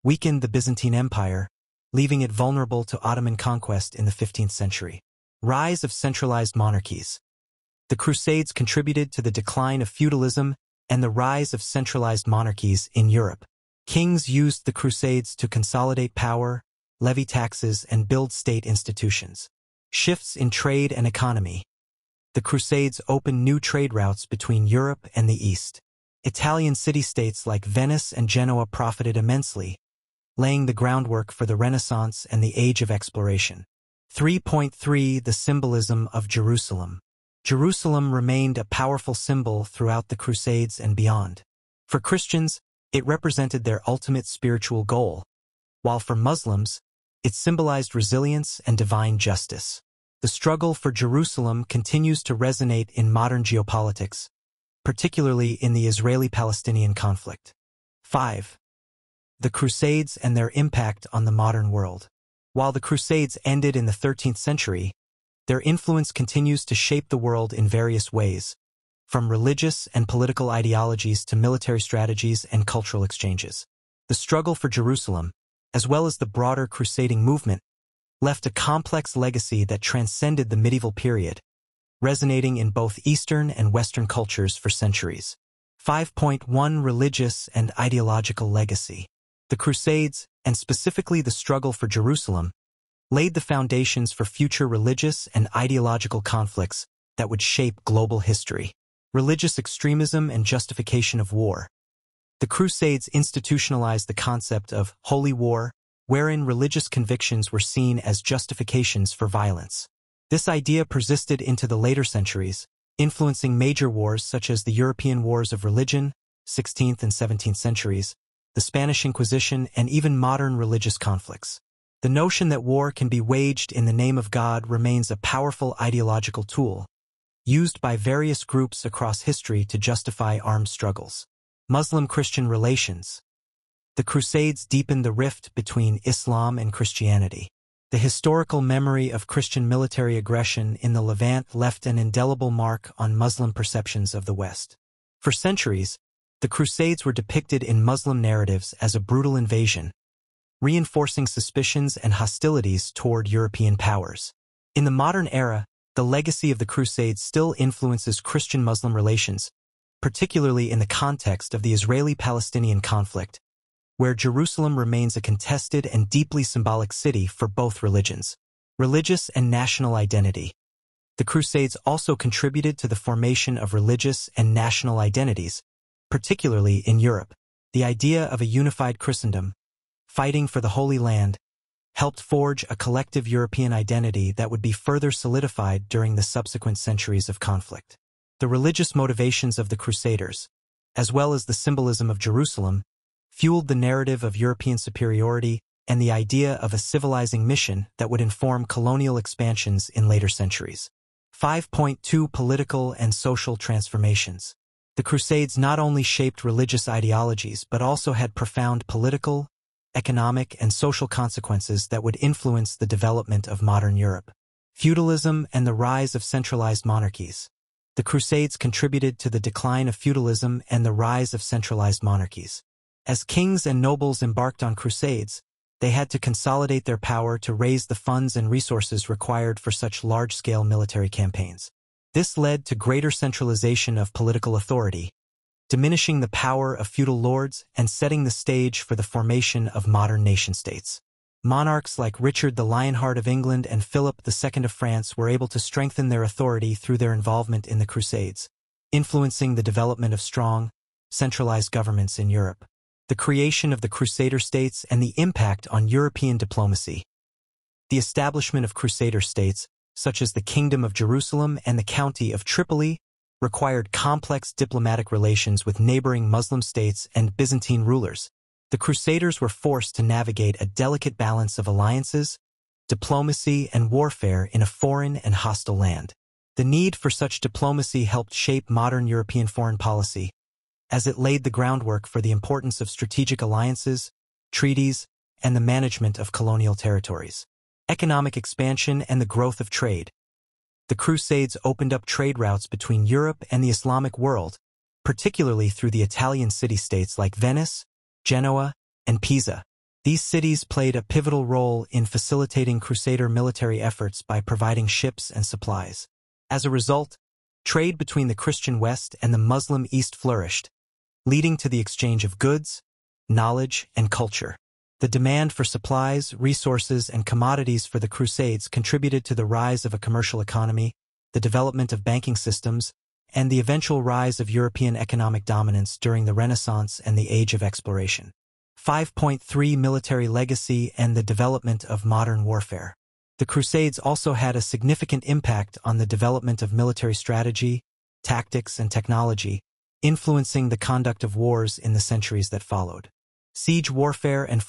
weakened the Byzantine Empire, leaving it vulnerable to Ottoman conquest in the 15th century. Rise of centralized monarchies. The Crusades contributed to the decline of feudalism and the rise of centralized monarchies in Europe. Kings used the Crusades to consolidate power, levy taxes, and build state institutions. Shifts in trade and economy. The Crusades opened new trade routes between Europe and the East. Italian city-states like Venice and Genoa profited immensely, laying the groundwork for the Renaissance and the Age of Exploration. 3.3 The symbolism of Jerusalem. Jerusalem remained a powerful symbol throughout the Crusades and beyond. For Christians, it represented their ultimate spiritual goal, while for Muslims, it symbolized resilience and divine justice. The struggle for Jerusalem continues to resonate in modern geopolitics, particularly in the Israeli-Palestinian conflict. 5. The Crusades and their impact on the modern world. While the Crusades ended in the 13th century, their influence continues to shape the world in various ways, from religious and political ideologies to military strategies and cultural exchanges. The struggle for Jerusalem, as well as the broader crusading movement, left a complex legacy that transcended the medieval period, resonating in both Eastern and Western cultures for centuries. 5.1 Religious and ideological legacy. The Crusades, and specifically the struggle for Jerusalem, laid the foundations for future religious and ideological conflicts that would shape global history. Religious extremism and justification of war. The Crusades institutionalized the concept of holy war, wherein religious convictions were seen as justifications for violence. This idea persisted into the later centuries, influencing major wars such as the European Wars of Religion, 16th and 17th centuries, the Spanish Inquisition, and even modern religious conflicts. The notion that war can be waged in the name of God remains a powerful ideological tool, used by various groups across history to justify armed struggles. Muslim-Christian relations. The Crusades deepened the rift between Islam and Christianity. The historical memory of Christian military aggression in the Levant left an indelible mark on Muslim perceptions of the West. For centuries, the Crusades were depicted in Muslim narratives as a brutal invasion, reinforcing suspicions and hostilities toward European powers. In the modern era, the legacy of the Crusades still influences Christian-Muslim relations, particularly in the context of the Israeli-Palestinian conflict, where Jerusalem remains a contested and deeply symbolic city for both religions. Religious and national identity. The Crusades also contributed to the formation of religious and national identities, particularly in Europe. The idea of a unified Christendom, fighting for the Holy Land, helped forge a collective European identity that would be further solidified during the subsequent centuries of conflict. The religious motivations of the Crusaders, as well as the symbolism of Jerusalem, fueled the narrative of European superiority and the idea of a civilizing mission that would inform colonial expansions in later centuries. 5.2 Political and social transformations. The Crusades not only shaped religious ideologies but also had profound political, economic, and social consequences that would influence the development of modern Europe. Feudalism and the rise of centralized monarchies. The Crusades contributed to the decline of feudalism and the rise of centralized monarchies. As kings and nobles embarked on crusades, they had to consolidate their power to raise the funds and resources required for such large-scale military campaigns. This led to greater centralization of political authority, diminishing the power of feudal lords and setting the stage for the formation of modern nation-states. Monarchs like Richard the Lionheart of England and Philip II of France were able to strengthen their authority through their involvement in the Crusades, influencing the development of strong, centralized governments in Europe. The creation of the Crusader states and the impact on European diplomacy. The establishment of Crusader states, such as the Kingdom of Jerusalem and the County of Tripoli, required complex diplomatic relations with neighboring Muslim states and Byzantine rulers. The Crusaders were forced to navigate a delicate balance of alliances, diplomacy, and warfare in a foreign and hostile land. The need for such diplomacy helped shape modern European foreign policy, as it laid the groundwork for the importance of strategic alliances, treaties, and the management of colonial territories. Economic expansion and the growth of trade. The Crusades opened up trade routes between Europe and the Islamic world, particularly through the Italian city-states like Venice, Genoa, and Pisa. These cities played a pivotal role in facilitating Crusader military efforts by providing ships and supplies. As a result, trade between the Christian West and the Muslim East flourished, leading to the exchange of goods, knowledge, and culture. The demand for supplies, resources, and commodities for the Crusades contributed to the rise of a commercial economy, the development of banking systems, and the eventual rise of European economic dominance during the Renaissance and the Age of Exploration. 5.3 Military legacy and the development of modern warfare. The Crusades also had a significant impact on the development of military strategy, tactics, and technology, influencing the conduct of wars in the centuries that followed. Siege warfare and